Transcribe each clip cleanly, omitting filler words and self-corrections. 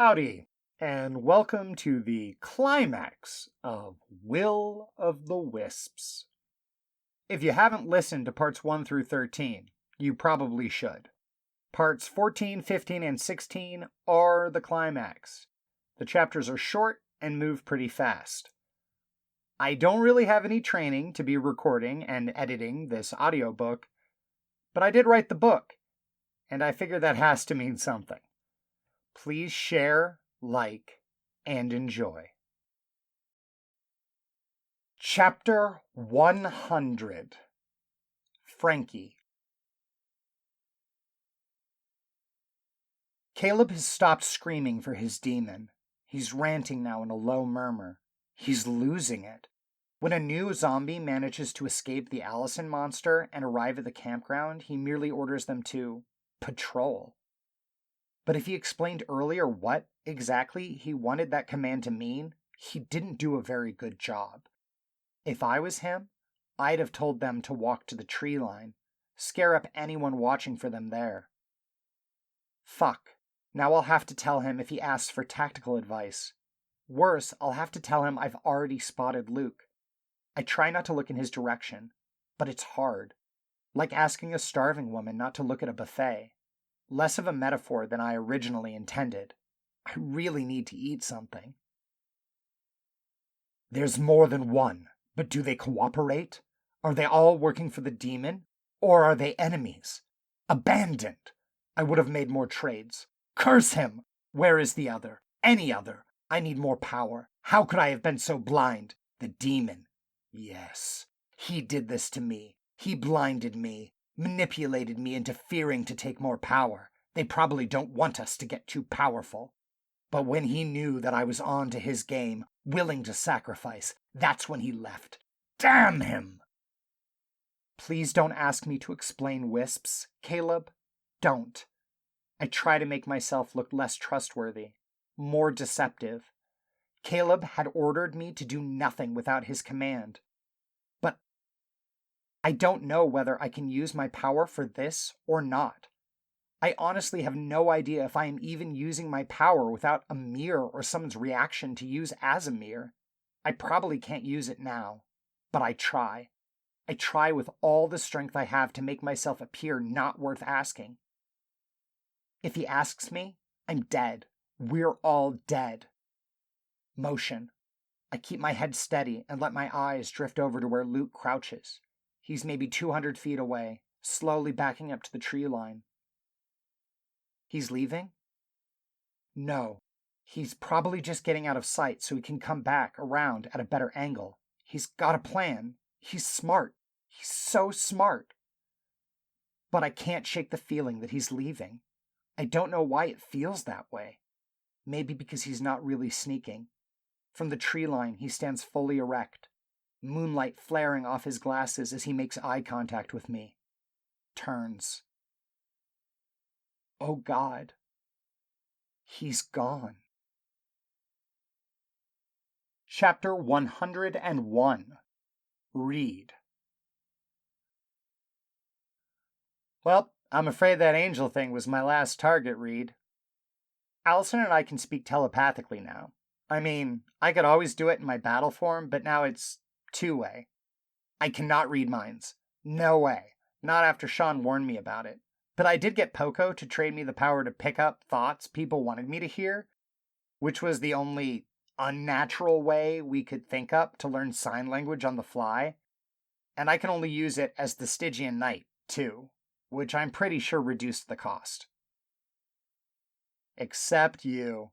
Howdy, and welcome to the climax of Will of the Wisps. If you haven't listened to parts 1 through 13, you probably should. Parts 14, 15, and 16 are the climax. The chapters are short and move pretty fast. I don't really have any training to be recording and editing this audiobook, but I did write the book, and I figure that has to mean something. Please share, like, and enjoy. Chapter 100. Franky. Caleb has stopped screaming for his demon. He's ranting now in a low murmur. He's losing it. When a new zombie manages to escape the Allison monster and arrive at the campground, he merely orders them to patrol. But if he explained earlier what exactly he wanted that command to mean, he didn't do a very good job. If I was him, I'd have told them to walk to the tree line, scare up anyone watching for them there. Fuck. Now I'll have to tell him if he asks for tactical advice. Worse, I'll have to tell him I've already spotted Luke. I try not to look in his direction, but it's hard. Like asking a starving woman not to look at a buffet. Less of a metaphor than I originally intended. I really need to eat something. There's more than one, but do they cooperate? Are they all working for the demon? Or are they enemies? Abandoned! I would have made more trades. Curse him! Where is the other? Any other? I need more power. How could I have been so blind? The demon. Yes, he did this to me. He blinded me. Manipulated me into fearing to take more power. They probably don't want us to get too powerful. But when he knew that I was on to his game, willing to sacrifice, that's when he left. Damn him! Please don't ask me to explain Wisps, Caleb. Don't. I try to make myself look less trustworthy, more deceptive. Caleb had ordered me to do nothing without his command. I don't know whether I can use my power for this or not. I honestly have no idea if I am even using my power without a mirror or someone's reaction to use as a mirror. I probably can't use it now, but I try. I try with all the strength I have to make myself appear not worth asking. If he asks me, I'm dead. We're all dead. Motion. I keep my head steady and let my eyes drift over to where Luke crouches. He's maybe 200 feet away, slowly backing up to the tree line. He's leaving? No. He's probably just getting out of sight so he can come back around at a better angle. He's got a plan. He's smart. He's so smart. But I can't shake the feeling that he's leaving. I don't know why it feels that way. Maybe because he's not really sneaking. From the tree line, he stands fully erect. Moonlight flaring off his glasses as he makes eye contact with me. Turns. Oh God. He's gone. Chapter 101. Reid. Well, I'm afraid that angel thing was my last target, Reid. Allison and I can speak telepathically now. I mean, I could always do it in my battle form, but now it's two-way. I cannot read minds. No way. Not after Shawn warned me about it. But I did get Poco to trade me the power to pick up thoughts people wanted me to hear, which was the only unnatural way we could think up to learn sign language on the fly. And I can only use it as the Stygian Knight, too, which I'm pretty sure reduced the cost. Except you,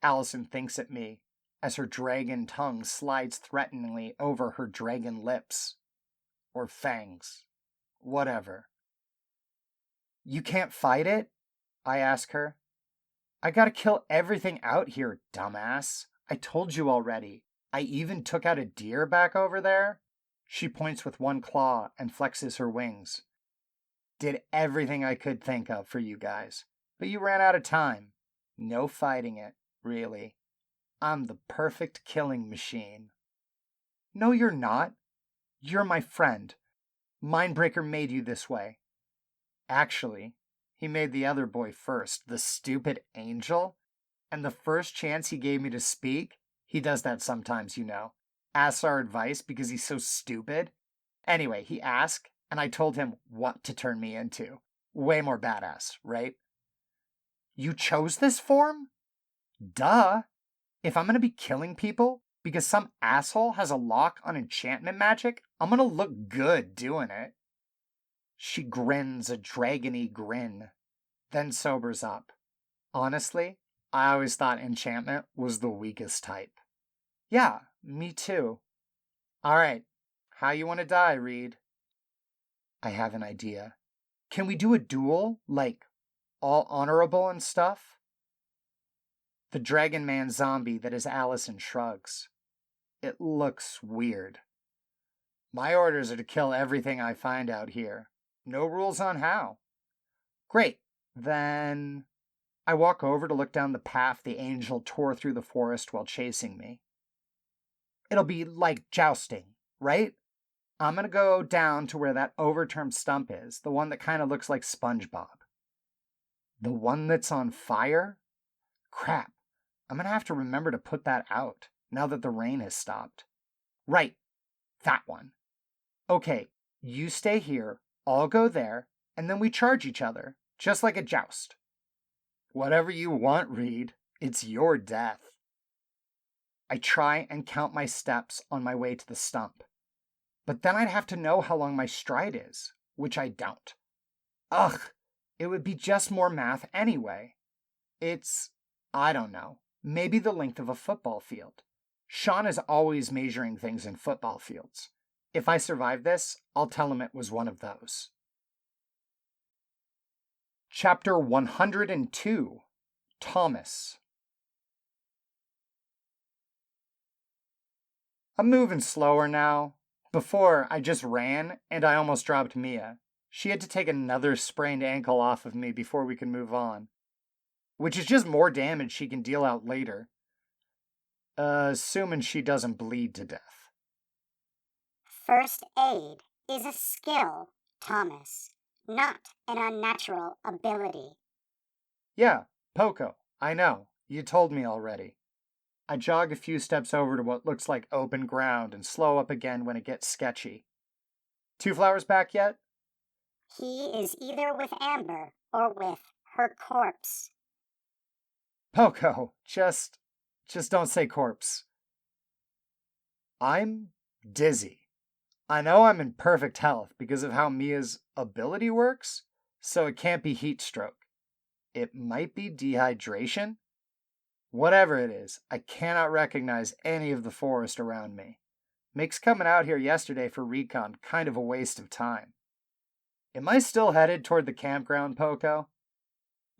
Allison thinks at me, as her dragon tongue slides threateningly over her dragon lips. Or fangs. Whatever. You can't fight it? I ask her. I gotta kill everything out here, dumbass. I told you already. I even took out a deer back over there. She points with one claw and flexes her wings. Did everything I could think of for you guys. But you ran out of time. No fighting it, really. I'm the perfect killing machine. No, you're not. You're my friend. Mindbreaker made you this way. Actually, he made the other boy first, the stupid angel. And the first chance he gave me to speak, he does that sometimes, asks our advice because he's so stupid. Anyway, he asked, and I told him what to turn me into. Way more badass, right? You chose this form? Duh. If I'm gonna be killing people because some asshole has a lock on enchantment magic, I'm gonna look good doing it. She grins a dragony grin, then sobers up. Honestly, I always thought enchantment was the weakest type. Yeah, me too. Alright, how you want to die, Reid? I have an idea. Can we do a duel, like, all honorable and stuff? The Dragon Man zombie that is Allison shrugs. It looks weird. My orders are to kill everything I find out here. No rules on how. Great, then I walk over to look down the path the angel tore through the forest while chasing me. It'll be like jousting, right? I'm gonna go down to where that overturned stump is, the one that kind of looks like SpongeBob. The one that's on fire? Crap, I'm gonna have to remember to put that out now that the rain has stopped. Right, that one. Okay, you stay here, I'll go there, and then we charge each other, just like a joust. Whatever you want, Reid. It's your death. I try and count my steps on my way to the stump. But then I'd have to know how long my stride is, which I don't. Ugh, it would be just more math anyway. It's, I don't know, maybe the length of a football field. Shawn is always measuring things in football fields. If I survive this, I'll tell him it was one of those. Chapter 102, Thomas. I'm moving slower now. Before, I just ran, and I almost dropped Mia. She had to take another sprained ankle off of me before we could move on. Which is just more damage she can deal out later. Assuming she doesn't bleed to death. First aid is a skill, Thomas, not an unnatural ability. Yeah, Poco, I know. You told me already. I jog a few steps over to what looks like open ground and slow up again when it gets sketchy. Two Flowers back yet? He is either with Amber or with her corpse. Poco, just don't say corpse. I'm dizzy. I know I'm in perfect health because of how Mia's ability works, so it can't be heat stroke. It might be dehydration? Whatever it is, I cannot recognize any of the forest around me. Makes coming out here yesterday for recon kind of a waste of time. Am I still headed toward the campground, Poco?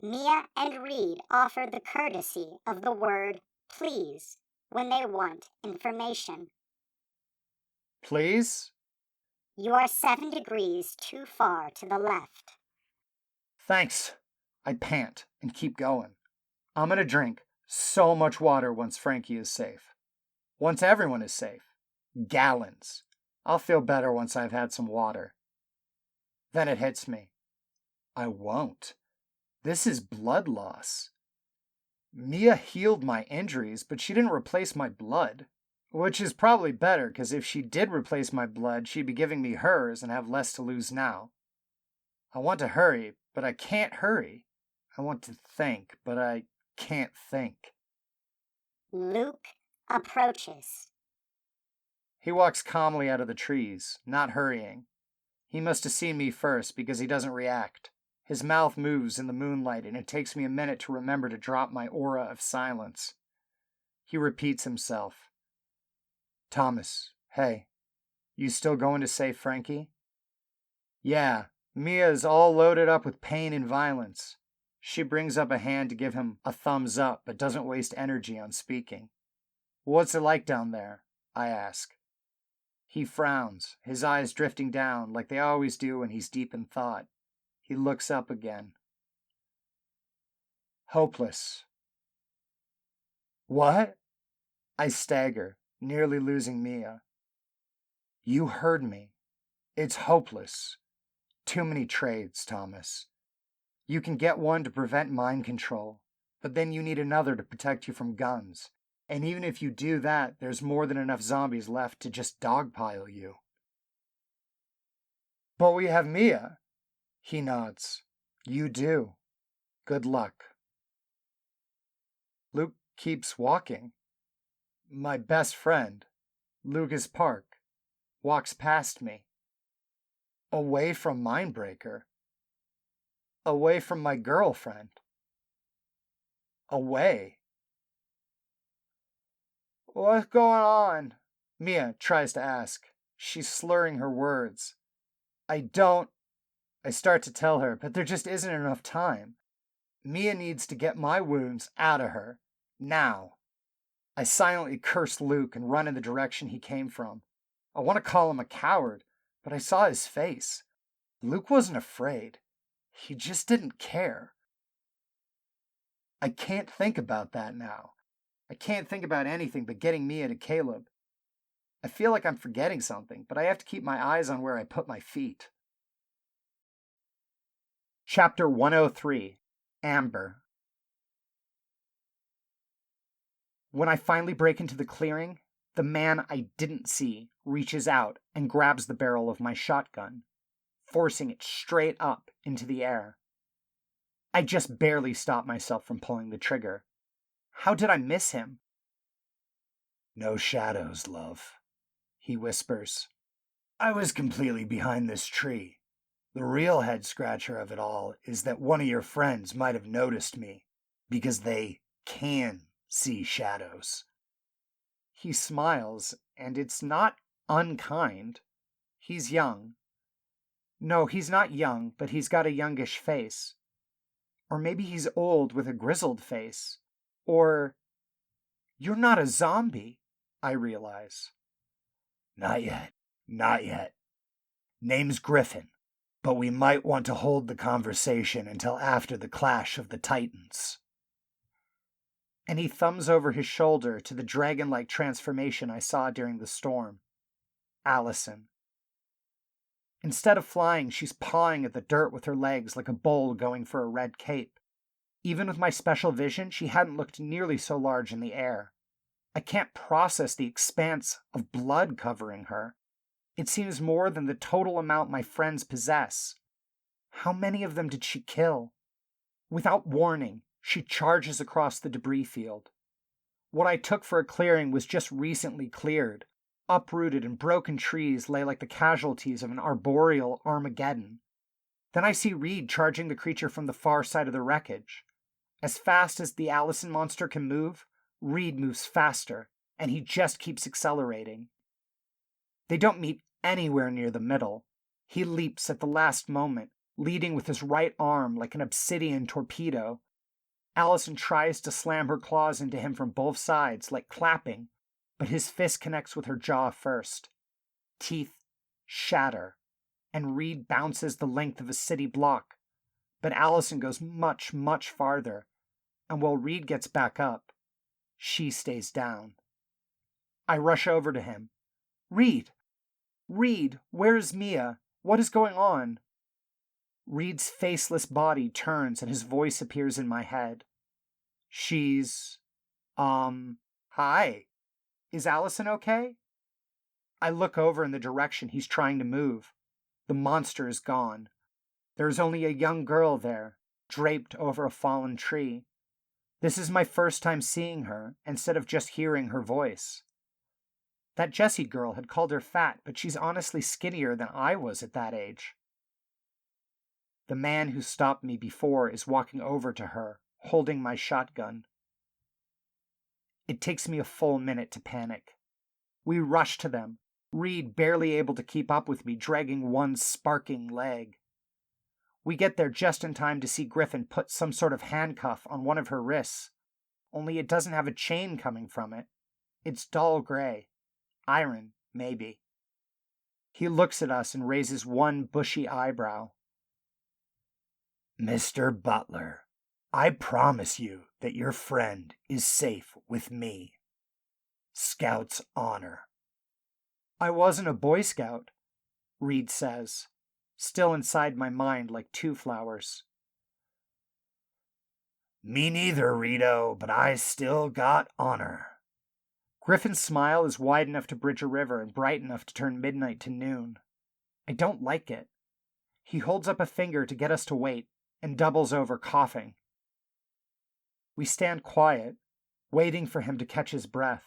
Mia and Reid offer the courtesy of the word please when they want information. Please? You are 7 degrees too far to the left. Thanks. I pant and keep going. I'm gonna drink so much water once Franky is safe. Once everyone is safe. Gallons. I'll feel better once I've had some water. Then it hits me. I won't. This is blood loss. Mia healed my injuries, but she didn't replace my blood. Which is probably better, because if she did replace my blood, she'd be giving me hers and have less to lose now. I want to hurry, but I can't hurry. I want to think, but I can't think. Luke approaches. He walks calmly out of the trees, not hurrying. He must have seen me first because he doesn't react. His mouth moves in the moonlight, and it takes me a minute to remember to drop my aura of silence. He repeats himself. Thomas, hey, you still going to save Franky? Yeah, Mia is all loaded up with pain and violence. She brings up a hand to give him a thumbs up, but doesn't waste energy on speaking. What's it like down there? I ask. He frowns, his eyes drifting down like they always do when he's deep in thought. He looks up again. Hopeless. What? I stagger, nearly losing Mia. You heard me. It's hopeless. Too many trades, Thomas. You can get one to prevent mind control. But then you need another to protect you from guns. And even if you do that, there's more than enough zombies left to just dogpile you. But we have Mia. He nods. You do. Good luck. Luke keeps walking. My best friend, Lucas Park, walks past me. Away from Mindbreaker. Away from my girlfriend. Away. What's going on? Mia tries to ask. She's slurring her words. I start to tell her, but there just isn't enough time. Mia needs to get my wounds out of her. Now. I silently curse Luke and run in the direction he came from. I want to call him a coward, but I saw his face. Luke wasn't afraid. He just didn't care. I can't think about that now. I can't think about anything but getting Mia to Caleb. I feel like I'm forgetting something, but I have to keep my eyes on where I put my feet. Chapter 103, Amber. When I finally break into the clearing, the man I didn't see reaches out and grabs the barrel of my shotgun, forcing it straight up into the air. I just barely stop myself from pulling the trigger. How did I miss him? No shadows, love, he whispers. I was completely behind this tree. The real head-scratcher of it all is that one of your friends might have noticed me, because they can see shadows. He smiles, and it's not unkind. He's young. No, he's not young, but he's got a youngish face. Or maybe he's old with a grizzled face. Or, you're not a zombie, I realize. Not yet. Not yet. Name's Griffin, but we might want to hold the conversation until after the clash of the Titans. And he thumbs over his shoulder to the dragon-like transformation I saw during the storm. Allison. Instead of flying, she's pawing at the dirt with her legs like a bull going for a red cape. Even with my special vision, she hadn't looked nearly so large in the air. I can't process the expanse of blood covering her. It seems more than the total amount my friends possess. How many of them did she kill? Without warning, she charges across the debris field. What I took for a clearing was just recently cleared. Uprooted and broken trees lay like the casualties of an arboreal Armageddon. Then I see Reid charging the creature from the far side of the wreckage. As fast as the Allison monster can move, Reid moves faster, and he just keeps accelerating. They don't meet anywhere near the middle. He leaps at the last moment, leading with his right arm like an obsidian torpedo. Allison tries to slam her claws into him from both sides, like clapping, but his fist connects with her jaw first. Teeth shatter, and Reid bounces the length of a city block, but Allison goes much, much farther, and while Reid gets back up, she stays down. I rush over to him. Reid! Reid, where is Mia? What is going on? Reid's faceless body turns and his voice appears in my head. She's... hi. Is Allison okay? I look over in the direction he's trying to move. The monster is gone. There is only a young girl there, draped over a fallen tree. This is my first time seeing her, instead of just hearing her voice. That Jessie girl had called her fat, but she's honestly skinnier than I was at that age. The man who stopped me before is walking over to her, holding my shotgun. It takes me a full minute to panic. We rush to them, Reid barely able to keep up with me, dragging one sparking leg. We get there just in time to see Griffin put some sort of handcuff on one of her wrists, only it doesn't have a chain coming from it. It's dull gray. Iron, maybe. He looks at us and raises one bushy eyebrow. Mr. Butler, I promise you that your friend is safe with me. Scout's honor. I wasn't a Boy Scout, Reid says, still inside my mind like two flowers. Me neither, Rito, but I still got honor. Griffin's smile is wide enough to bridge a river and bright enough to turn midnight to noon. I don't like it. He holds up a finger to get us to wait and doubles over, coughing. We stand quiet, waiting for him to catch his breath.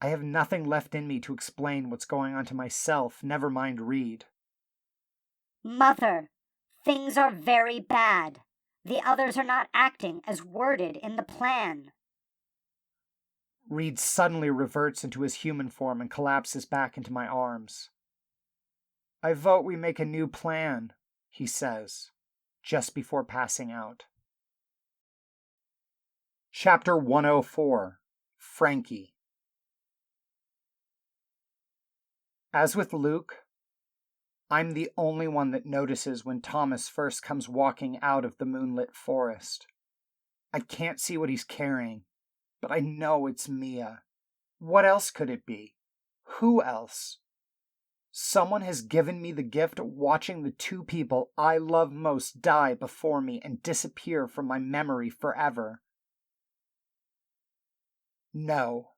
I have nothing left in me to explain what's going on to myself, never mind Reid. Mother, things are very bad. The others are not acting as worded in the plan. Reid suddenly reverts into his human form and collapses back into my arms. I vote we make a new plan, he says, just before passing out. Chapter 104, Franky. As with Luke, I'm the only one that notices when Thomas first comes walking out of the moonlit forest. I can't see what he's carrying, but I know it's Mia. What else could it be? Who else? Someone has given me the gift of watching the two people I love most die before me and disappear from my memory forever. No,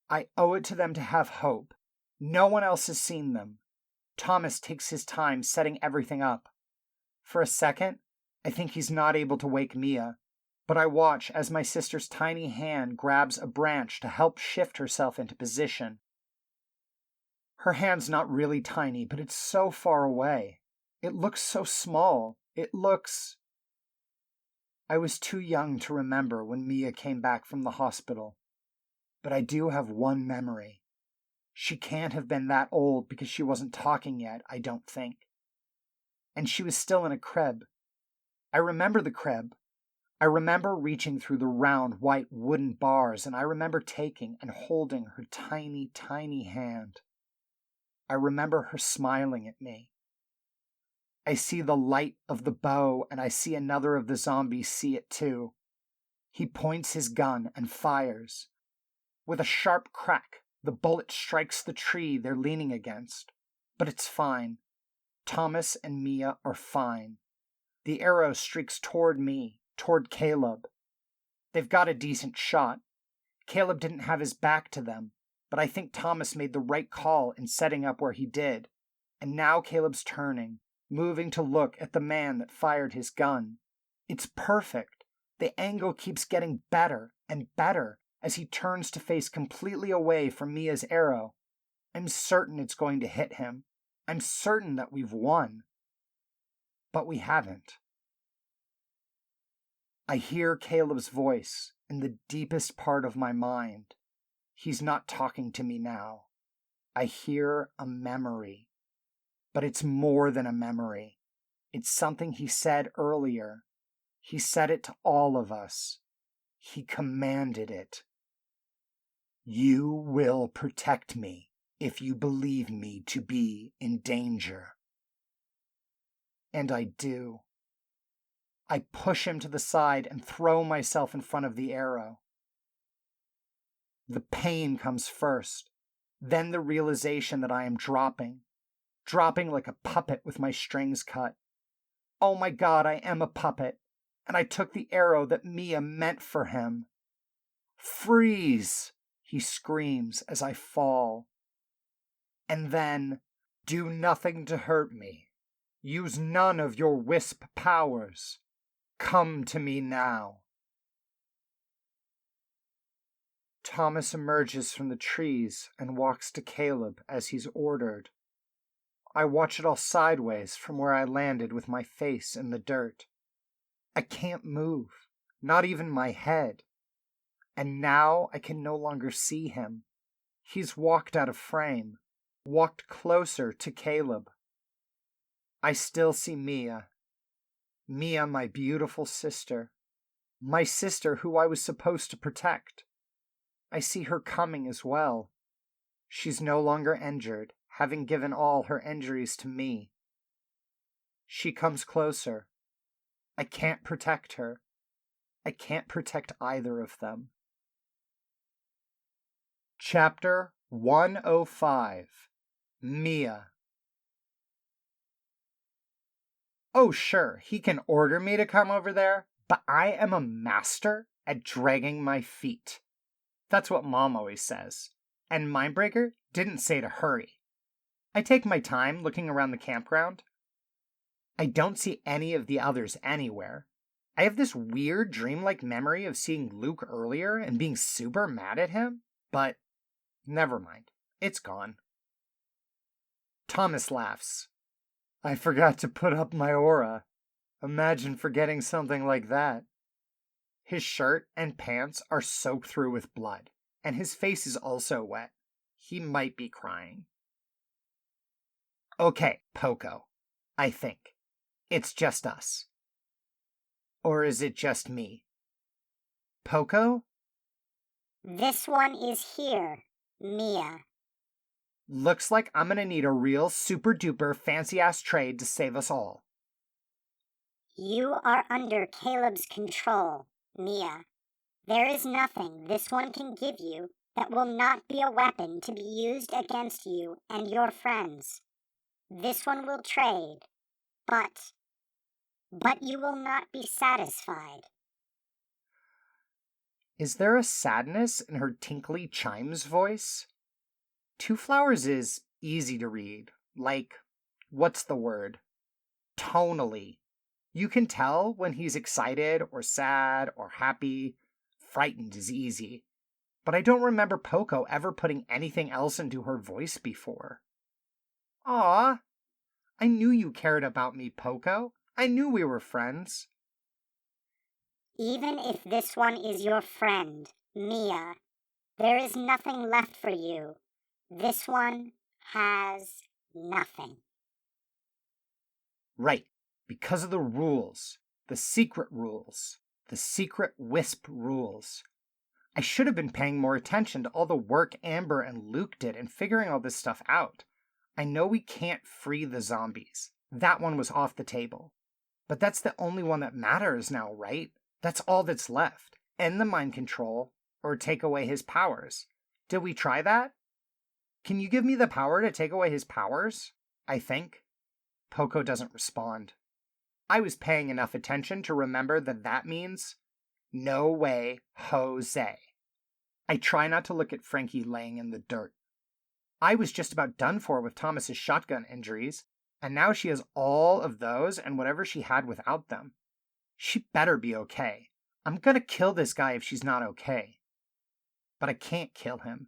I owe it to them to have hope. No one else has seen them. Thomas takes his time setting everything up. For a second, I think he's not able to wake Mia, but I watch as my sister's tiny hand grabs a branch to help shift herself into position. Her hand's not really tiny, but it's so far away. It looks so small. I was too young to remember when Mia came back from the hospital, but I do have one memory. She can't have been that old because she wasn't talking yet, I don't think. And she was still in a crib. I remember the crib. I remember reaching through the round white wooden bars, and I remember taking and holding her tiny, tiny hand. I remember her smiling at me. I see the light of the bow, and I see another of the zombies see it too. He points his gun and fires. With a sharp crack, the bullet strikes the tree they're leaning against. But it's fine. Thomas and Mia are fine. The arrow streaks toward me, toward Caleb. They've got a decent shot. Caleb didn't have his back to them, but I think Thomas made the right call in setting up where he did. And now Caleb's turning, moving to look at the man that fired his gun. It's perfect. The angle keeps getting better and better as he turns to face completely away from Mia's arrow. I'm certain it's going to hit him. I'm certain that we've won. But we haven't. I hear Caleb's voice in the deepest part of my mind. He's not talking to me now. I hear a memory. But it's more than a memory. It's something he said earlier. He said it to all of us. He commanded it. You will protect me if you believe me to be in danger. And I do. I push him to the side and throw myself in front of the arrow. The pain comes first, then the realization that I am dropping like a puppet with my strings cut. Oh my God, I am a puppet, and I took the arrow that Mia meant for him. Freeze, he screams as I fall. And then, do nothing to hurt me. Use none of your wisp powers. Come to me now. Thomas emerges from the trees and walks to Caleb as he's ordered. I watch it all sideways from where I landed with my face in the dirt. I can't move, not even my head. And now I can no longer see him. He's walked out of frame, walked closer to Caleb. I still see Mia. Mia, my beautiful sister. My sister who I was supposed to protect. I see her coming as well. She's no longer injured, having given all her injuries to me. She comes closer. I can't protect her. I can't protect either of them. Chapter 105, Mia. Oh, sure, he can order me to come over there, but I am a master at dragging my feet. That's what Mom always says. And Mindbreaker didn't say to hurry. I take my time looking around the campground. I don't see any of the others anywhere. I have this weird dreamlike memory of seeing Luke earlier and being super mad at him, but never mind. It's gone. Thomas laughs. I forgot to put up my aura. Imagine forgetting something like that. His shirt and pants are soaked through with blood, and his face is also wet. He might be crying. Okay, Poco. I think. It's just us. Or is it just me? Poco? This one is here, Mia. Looks like I'm gonna need a real super duper fancy ass trade to save us all. You are under Caleb's control, Mia. There is nothing this one can give you that will not be a weapon to be used against you and your friends. This one will trade, but you will not be satisfied. Is there a sadness in her tinkly chimes voice? Two Flowers is easy to read, like, what's the word? Tonally. You can tell when he's excited or sad or happy. Frightened is easy. But I don't remember Poco ever putting anything else into her voice before. Aw, I knew you cared about me, Poco. I knew we were friends. Even if this one is your friend, Mia, there is nothing left for you. This one has nothing. Right, because of the rules. The secret rules. The secret Wisp rules. I should have been paying more attention to all the work Amber and Luke did in figuring all this stuff out. I know we can't free the zombies. That one was off the table. But that's the only one that matters now, right? That's all that's left. End the mind control, or take away his powers. Did we try that? Can you give me the power to take away his powers? I think. Poco doesn't respond. I was paying enough attention to remember that means no way, Jose. I try not to look at Franky laying in the dirt. I was just about done for with Thomas's shotgun injuries, and now she has all of those and whatever she had without them. She better be okay. I'm gonna kill this guy if she's not okay. But I can't kill him.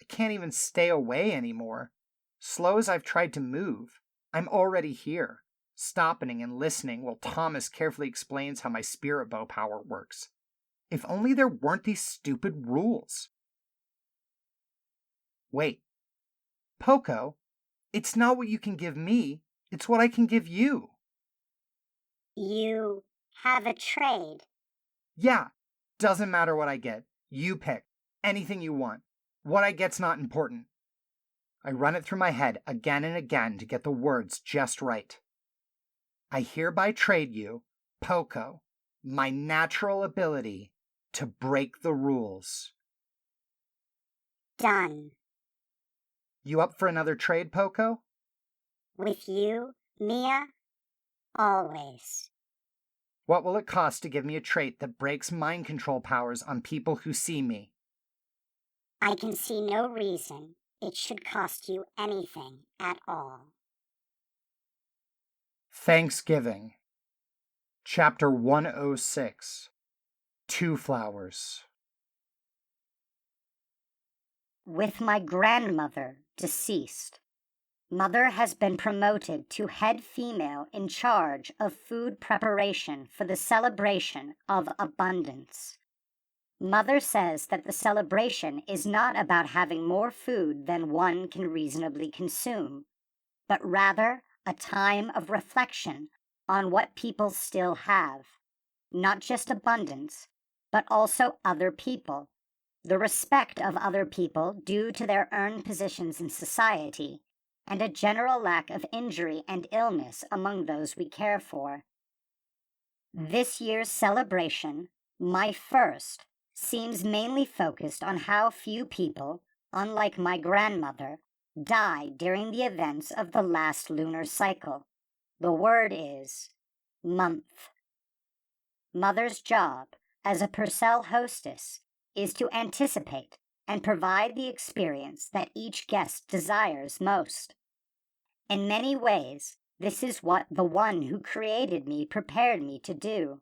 I can't even stay away anymore. Slow as I've tried to move, I'm already here, stopping and listening while Thomas carefully explains how my spirit bow power works. If only there weren't these stupid rules. Wait. Poco, it's not what you can give me, it's what I can give you. You have a trade. Yeah, doesn't matter what I get. You pick. Anything you want. What I get's not important. I run it through my head again and again to get the words just right. I hereby trade you, Poco, my natural ability to break the rules. Done. You up for another trade, Poco? With you, Mia, always. What will it cost to give me a trait that breaks mind control powers on people who see me? I can see no reason it should cost you anything at all. Thanksgiving. Chapter 106. Two Flowers. With my grandmother deceased, Mother has been promoted to head female in charge of food preparation for the celebration of abundance. Mother says that the celebration is not about having more food than one can reasonably consume, but rather a time of reflection on what people still have, not just abundance, but also other people, the respect of other people due to their earned positions in society, and a general lack of injury and illness among those we care for. This year's celebration, my first, seems mainly focused on how few people, unlike my grandmother, died during the events of the last lunar cycle. The word is month. Mother's job as a Purcell hostess is to anticipate and provide the experience that each guest desires most. In many ways, this is what the one who created me prepared me to do.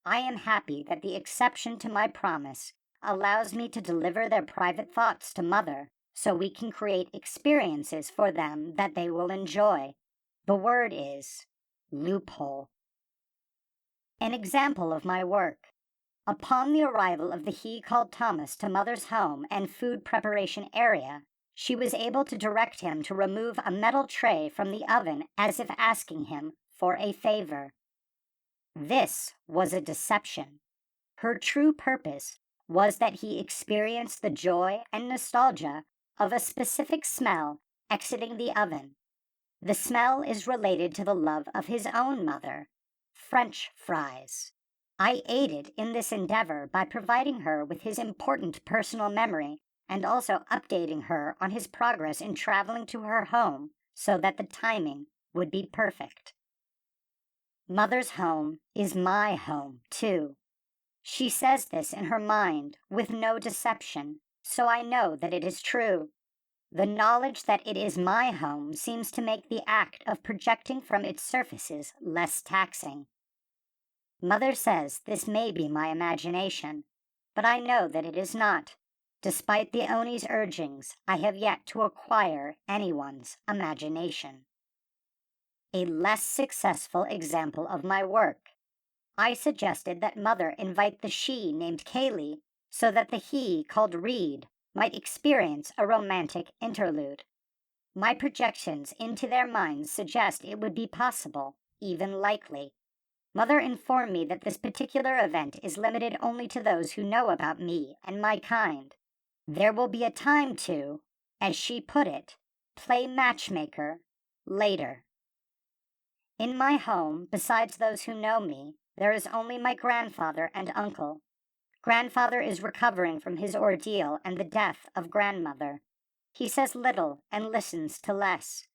I am happy that the exception to my promise allows me to deliver their private thoughts to Mother so we can create experiences for them that they will enjoy. The word is loophole. An example of my work. Upon the arrival of the he called Thomas to Mother's home and food preparation area, she was able to direct him to remove a metal tray from the oven as if asking him for a favor. This was a deception. Her true purpose was that he experience the joy and nostalgia of a specific smell exiting the oven. The smell is related to the love of his own mother, French fries. I aided in this endeavor by providing her with his important personal memory and also updating her on his progress in traveling to her home so that the timing would be perfect. Mother's home is my home, too. She says this in her mind with no deception, so I know that it is true. The knowledge that it is my home seems to make the act of projecting from its surfaces less taxing. Mother says this may be my imagination, but I know that it is not. Despite the Oni's urgings, I have yet to acquire anyone's imagination. A less successful example of my work. I suggested that Mother invite the she named Kaylee so that the he called Reid might experience a romantic interlude. My projections into their minds suggest it would be possible, even likely. Mother informed me that this particular event is limited only to those who know about me and my kind. There will be a time to, as she put it, play matchmaker later. In my home, besides those who know me, there is only my grandfather and uncle. Grandfather is recovering from his ordeal and the death of grandmother. He says little and listens to less.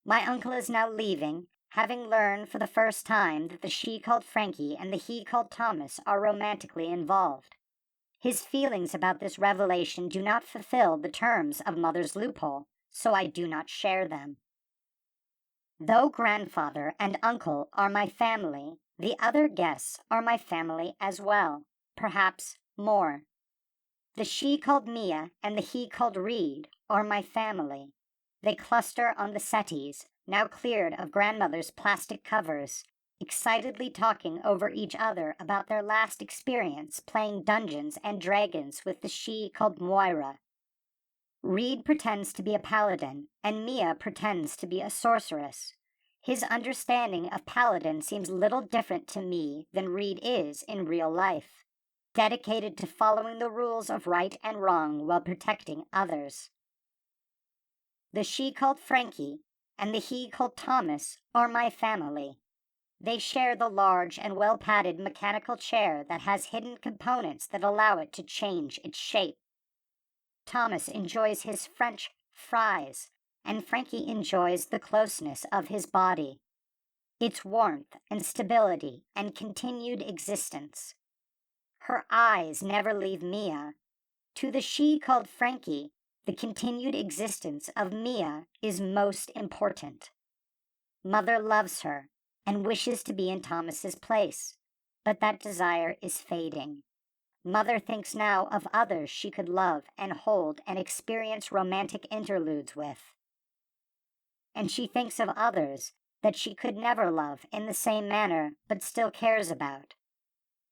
My uncle is now leaving, having learned for the first time that the she called Franky and the he called Thomas are romantically involved. His feelings about this revelation do not fulfill the terms of Mother's loophole, so I do not share them. Though grandfather and uncle are my family, the other guests are my family as well, perhaps more. The she called Mia and the he called Reid are my family. They cluster on the settees, now cleared of grandmother's plastic covers, excitedly talking over each other about their last experience playing Dungeons and Dragons with the she called Moira. Reid pretends to be a paladin, and Mia pretends to be a sorceress. His understanding of paladin seems little different to me than Reid is in real life, dedicated to following the rules of right and wrong while protecting others. The she called Franky and the he called Thomas are my family. They share the large and well-padded mechanical chair that has hidden components that allow it to change its shape. Thomas enjoys his French fries, and Franky enjoys the closeness of his body, its warmth and stability and continued existence. Her eyes never leave Mia. To the she called Franky, the continued existence of Mia is most important. Mother loves her and wishes to be in Thomas's place, but that desire is fading. Mother thinks now of others she could love and hold and experience romantic interludes with. And she thinks of others that she could never love in the same manner but still cares about.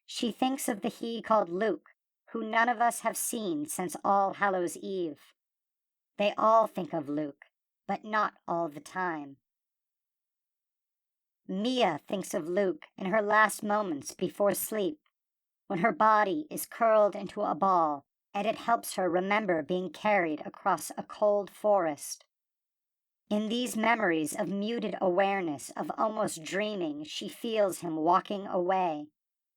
She thinks of the he called Luke, who none of us have seen since All Hallows Eve. They all think of Luke, but not all the time. Mia thinks of Luke in her last moments before sleep, when her body is curled into a ball and it helps her remember being carried across a cold forest. In these memories of muted awareness, of almost dreaming, she feels him walking away,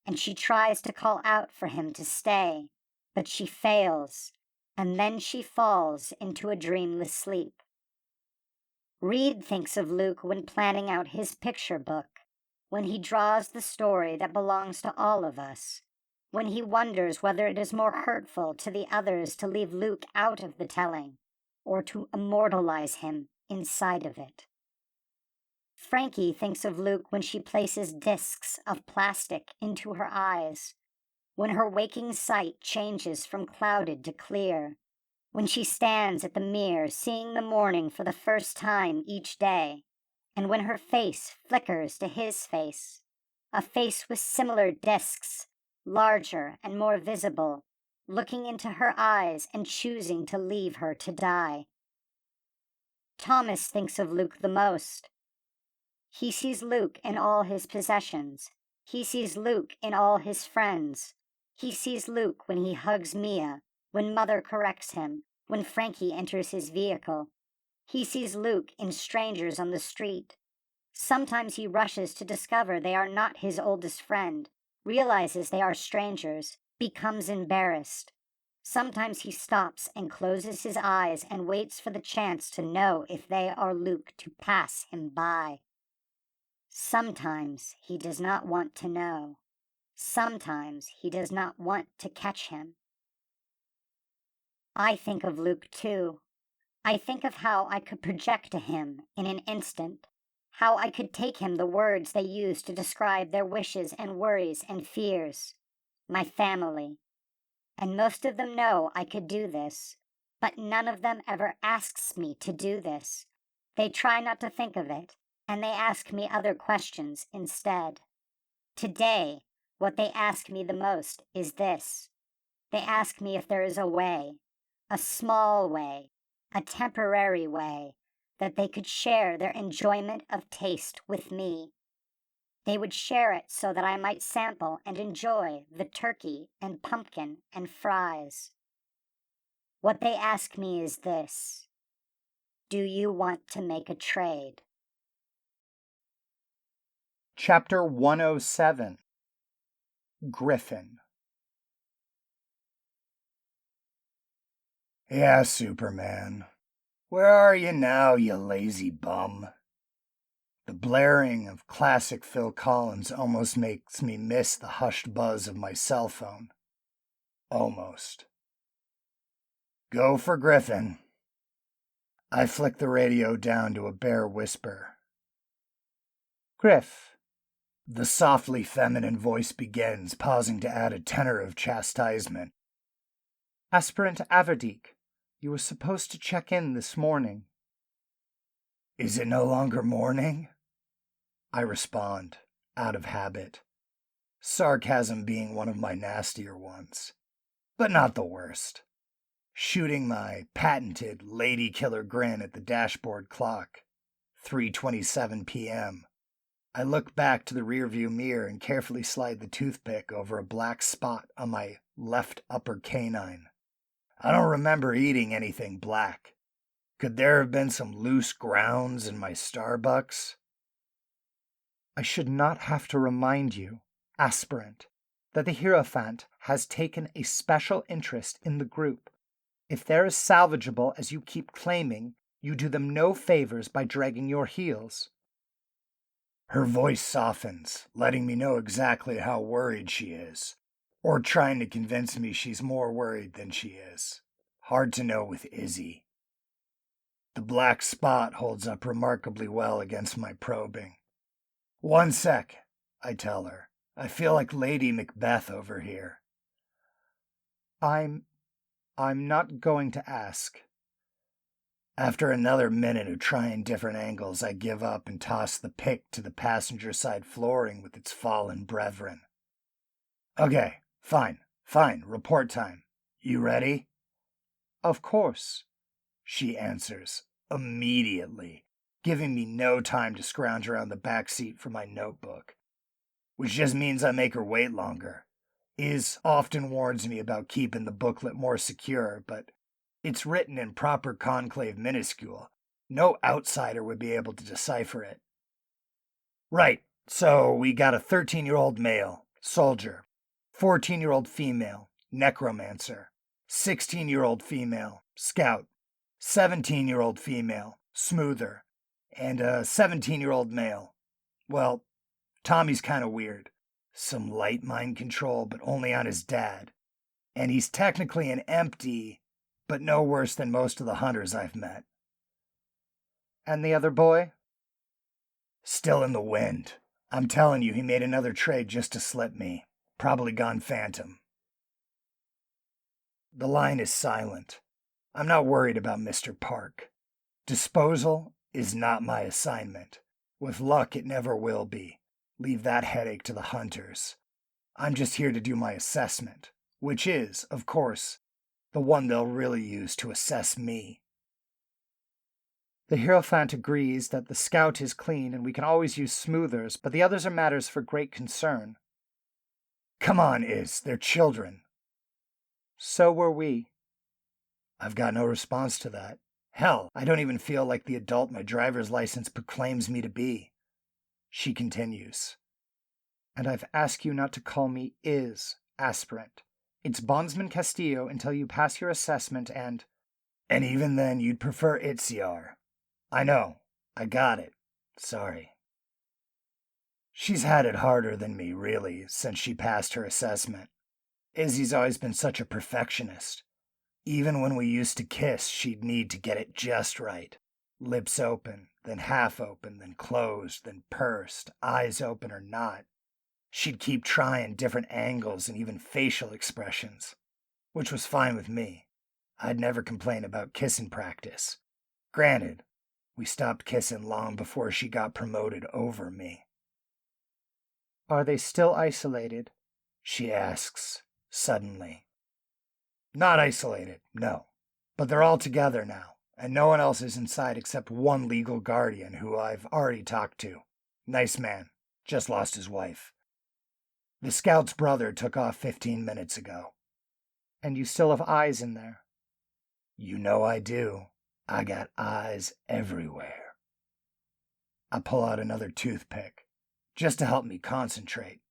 and she tries to call out for him to stay, but she fails, and then she falls into a dreamless sleep. Reid thinks of Luke when planning out his picture book, when he draws the story that belongs to all of us, when he wonders whether it is more hurtful to the others to leave Luke out of the telling, or to immortalize him inside of it. Franky thinks of Luke when she places discs of plastic into her eyes, when her waking sight changes from clouded to clear, when she stands at the mirror seeing the morning for the first time each day, and when her face flickers to his face, a face with similar discs, larger and more visible, looking into her eyes and choosing to leave her to die. Thomas thinks of Luke the most. He sees Luke in all his possessions. He sees Luke in all his friends. He sees Luke when he hugs Mia, when Mother corrects him, when Franky enters his vehicle. He sees Luke in strangers on the street. Sometimes he rushes to discover they are not his oldest friend, realizes they are strangers, becomes embarrassed. Sometimes he stops and closes his eyes and waits for the chance to know if they are Luke to pass him by. Sometimes he does not want to know. Sometimes he does not want to catch him. I think of Luke too. I think of how I could project to him in an instant, how I could take him the words they use to describe their wishes and worries and fears. My family. And most of them know I could do this, but none of them ever asks me to do this. They try not to think of it, and they ask me other questions instead. Today, what they ask me the most is this. They ask me if there is a way, a small way, a temporary way, that they could share their enjoyment of taste with me. They would share it so that I might sample and enjoy the turkey and pumpkin and fries. What they ask me is this. Do you want to make a trade? Chapter 107. Griffin. Yeah, Superman. Where are you now, you lazy bum? The blaring of classic Phil Collins almost makes me miss the hushed buzz of my cell phone. Almost. Go for Griffin. I flick the radio down to a bare whisper. Griff. The softly feminine voice begins, pausing to add a tenor of chastisement. Aspirant Averdeek, you were supposed to check in this morning. Is it no longer morning? I respond, out of habit. Sarcasm being one of my nastier ones, but not the worst. Shooting my patented lady killer grin at the dashboard clock. 3:27 p.m. I look back to the rearview mirror and carefully slide the toothpick over a black spot on my left upper canine. I don't remember eating anything black. Could there have been some loose grounds in my Starbucks? I should not have to remind you, aspirant, that the Hierophant has taken a special interest in the group. If they're as salvageable as you keep claiming, you do them no favors by dragging your heels. Her voice softens, letting me know exactly how worried she is, or trying to convince me she's more worried than she is. Hard to know with Izzy. The black spot holds up remarkably well against my probing. 1 sec, I tell her. I feel like Lady Macbeth over here. I'm not going to ask. After another minute of trying different angles, I give up and toss the pick to the passenger side flooring with its fallen brethren. Okay, fine, report time. You ready? Of course, she answers, immediately, giving me no time to scrounge around the back seat for my notebook. Which just means I make her wait longer. Iz often warns me about keeping the booklet more secure, but it's written in proper conclave minuscule. No outsider would be able to decipher it. Right, so we got a 13-year-old male, soldier, 14-year-old female, necromancer, 16-year-old female, scout, 17-year-old female, smoother, and a 17-year-old male. Well, Tommy's kind of weird. Some light mind control, but only on his dad. And he's technically an empty, but no worse than most of the hunters I've met. And the other boy? Still in the wind. I'm telling you, he made another trade just to slip me. Probably gone phantom. The line is silent. I'm not worried about Mr. Park. Disposal is not my assignment. With luck, it never will be. Leave that headache to the hunters. I'm just here to do my assessment, which is, of course, the one they'll really use to assess me. The Hierophant agrees that the scout is clean and we can always use smoothers, but the others are matters for great concern. Come on, they're children. So were we. I've got no response to that. Hell, I don't even feel like the adult my driver's license proclaims me to be. She continues. And I've asked you not to call me aspirant. It's Bondsman Castillo until you pass your assessment and even then you'd prefer Itziar. I know. I got it. Sorry. She's had it harder than me, really, since she passed her assessment. Izzy's always been such a perfectionist. Even when we used to kiss, she'd need to get it just right. Lips open, then half open, then closed, then pursed, eyes open or not. She'd keep trying different angles and even facial expressions, which was fine with me. I'd never complain about kissing practice. Granted, we stopped kissing long before she got promoted over me. Are they still isolated? She asks, suddenly. Not isolated, no. But they're all together now, and no one else is inside except one legal guardian who I've already talked to. Nice man, just lost his wife. The scout's brother took off 15 minutes ago. And you still have eyes in there? You know I do. I got eyes everywhere. I pull out another toothpick, just to help me concentrate.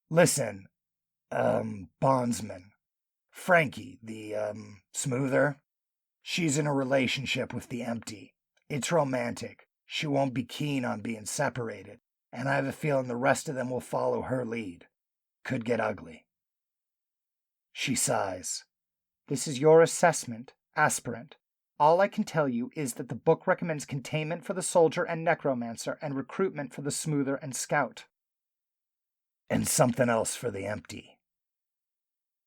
Listen, bondsman. Franky, the, smoother. She's in a relationship with the empty. It's romantic. She won't be keen on being separated, and I have a feeling the rest of them will follow her lead. Could get ugly. She sighs. This is your assessment, aspirant. All I can tell you is that the book recommends containment for the soldier and necromancer and recruitment for the smoother and scout. And something else for the empty.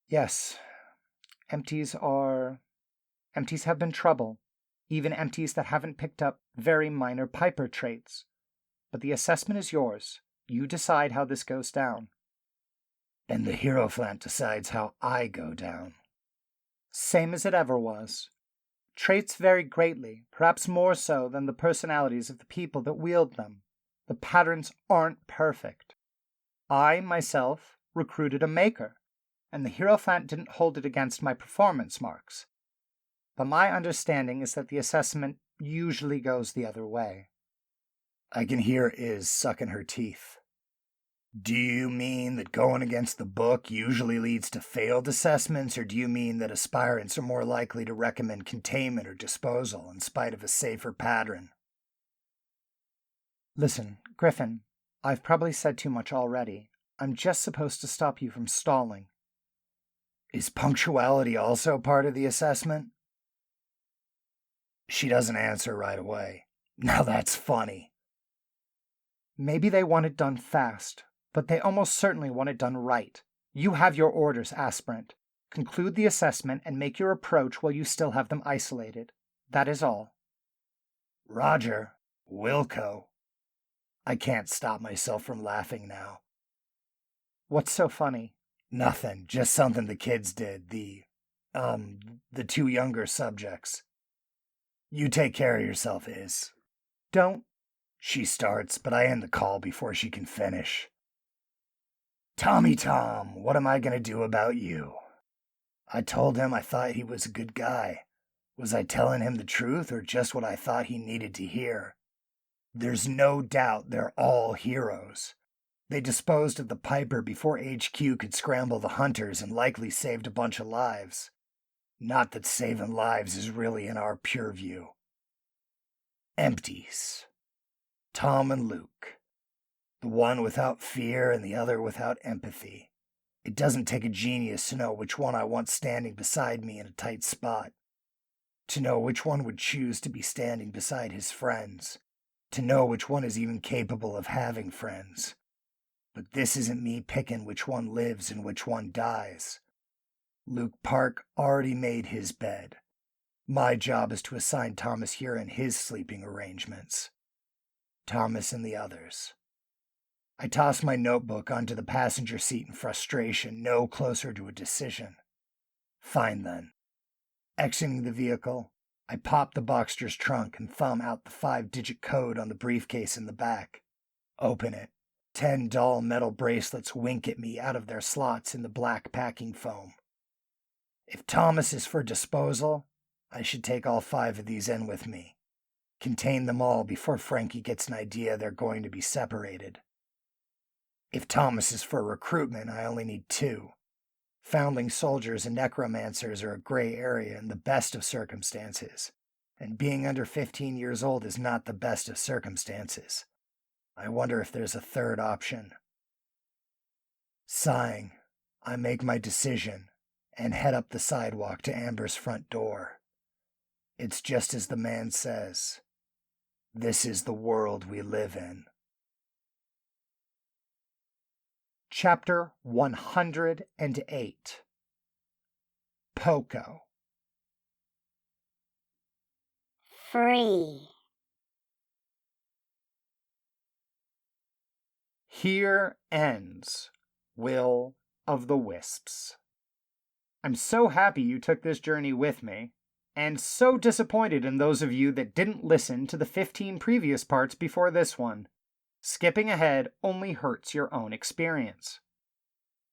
Yes. Empties have been trouble, even empties that haven't picked up very minor Piper traits. But the assessment is yours. You decide how this goes down. And the Hierophant decides how I go down. Same as it ever was. Traits vary greatly, perhaps more so than the personalities of the people that wield them. The patterns aren't perfect. I, myself, recruited a maker, and the Hierophant didn't hold it against my performance marks. But my understanding is that the assessment usually goes the other way. I can hear Iz sucking her teeth. Do you mean that going against the book usually leads to failed assessments, or do you mean that aspirants are more likely to recommend containment or disposal in spite of a safer pattern? Listen, Griffin, I've probably said too much already. I'm just supposed to stop you from stalling. Is punctuality also part of the assessment? She doesn't answer right away. Now that's funny. Maybe they want it done fast, but they almost certainly want it done right. You have your orders, aspirant. Conclude the assessment and make your approach while you still have them isolated. That is all. Roger. Wilco. I can't stop myself from laughing now. What's so funny? Nothing, just something the kids did, the two younger subjects. You take care of yourself, Iz. Don't. She starts, but I end the call before she can finish. Tommy Tom, what am I going to do about you? I told him I thought he was a good guy. Was I telling him the truth or just what I thought he needed to hear? There's no doubt they're all heroes. They disposed of the Piper before HQ could scramble the hunters and likely saved a bunch of lives. Not that saving lives is really in our purview. Empties. Tom and Luke. The one without fear and the other without empathy. It doesn't take a genius to know which one I want standing beside me in a tight spot. To know which one would choose to be standing beside his friends. To know which one is even capable of having friends. But this isn't me picking which one lives and which one dies. Luke Park already made his bed. My job is to assign Thomas Hurin his sleeping arrangements. Thomas and the others. I toss my notebook onto the passenger seat in frustration, no closer to a decision. Fine then. Exiting the vehicle, I pop the Boxster's trunk and thumb out the 5-digit code on the briefcase in the back. Open it. 10 dull metal bracelets wink at me out of their slots in the black packing foam. If Thomas is for disposal, I should take all 5 of these in with me. Contain them all before Franky gets an idea they're going to be separated. If Thomas is for recruitment, I only need 2. Foundling soldiers and necromancers are a gray area in the best of circumstances, and being under 15 years old is not the best of circumstances. I wonder if there's a third option. Sighing, I make my decision and head up the sidewalk to Amber's front door. It's just as the man says. This is the world we live in. Chapter 108. Poco. Free. Here ends Will of the Wisps. I'm so happy you took this journey with me, and so disappointed in those of you that didn't listen to the 15 previous parts before this one. Skipping ahead only hurts your own experience.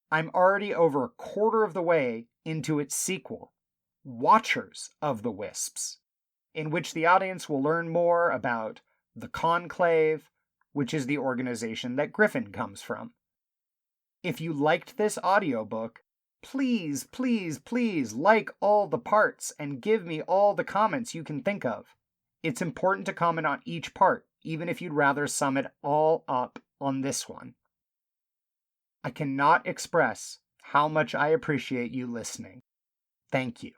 I'm already over a quarter of the way into its sequel, Watchers of the Wisps, in which the audience will learn more about the Conclave, which is the organization that Griffin comes from. If you liked this audiobook, please, please, please like all the parts and give me all the comments you can think of. It's important to comment on each part, even if you'd rather sum it all up on this one. I cannot express how much I appreciate you listening. Thank you.